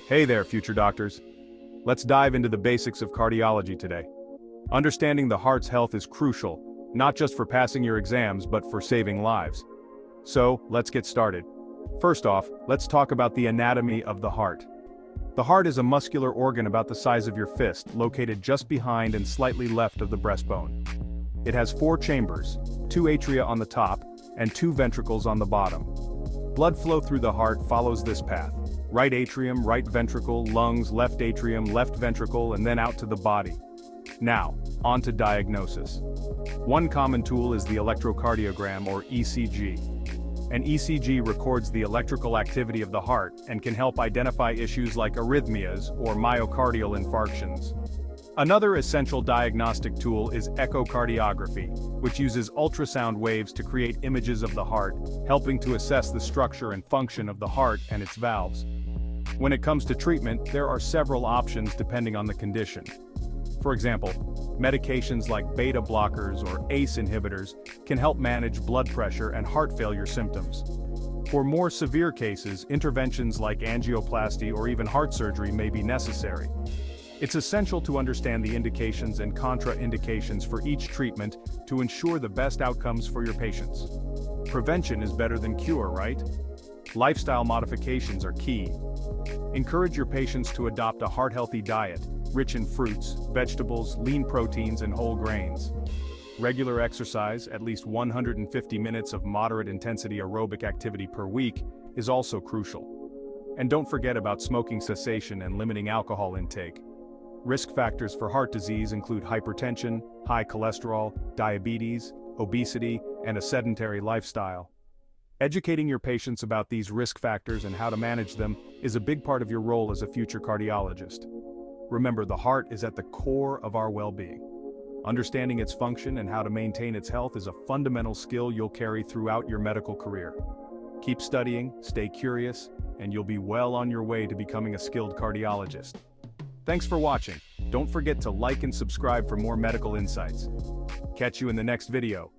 Hey there, future doctors. Let's dive into the basics of cardiology today. Understanding the heart's health is crucial, not just for passing your exams but for saving lives. So, let's get started. First off, let's talk about the anatomy of the heart. The heart is a muscular organ about the size of your fist, located just behind and slightly left of the breastbone. It has 4 chambers, 2 atria on the top, and 2 ventricles on the bottom. Blood flow through the heart follows this path: right atrium, right ventricle, lungs, left atrium, left ventricle, and then out to the body. Now, on to diagnosis. One common tool is the electrocardiogram or ECG. An ECG records the electrical activity of the heart and can help identify issues like arrhythmias or myocardial infarctions. Another essential diagnostic tool is echocardiography, which uses ultrasound waves to create images of the heart, helping to assess the structure and function of the heart and its valves. When it comes to treatment, there are several options depending on the condition. For example, medications like beta blockers or ACE inhibitors can help manage blood pressure and heart failure symptoms. For more severe cases, interventions like angioplasty or even heart surgery may be necessary. It's essential to understand the indications and contraindications for each treatment to ensure the best outcomes for your patients. Prevention is better than cure, right? Lifestyle modifications are key. Encourage your patients to adopt a heart-healthy diet, rich in fruits, vegetables, lean proteins, and whole grains. Regular exercise, at least 150 minutes of moderate-intensity aerobic activity per week, is also crucial. And don't forget about smoking cessation and limiting alcohol intake. Risk factors for heart disease include hypertension, high cholesterol, diabetes, obesity, and a sedentary lifestyle. Educating your patients about these risk factors and how to manage them is a big part of your role as a future cardiologist. Remember, the heart is at the core of our well-being. Understanding its function and how to maintain its health is a fundamental skill you'll carry throughout your medical career. Keep studying, stay curious, and you'll be well on your way to becoming a skilled cardiologist. Thanks for watching. Don't forget to like and subscribe for more medical insights. Catch you in the next video.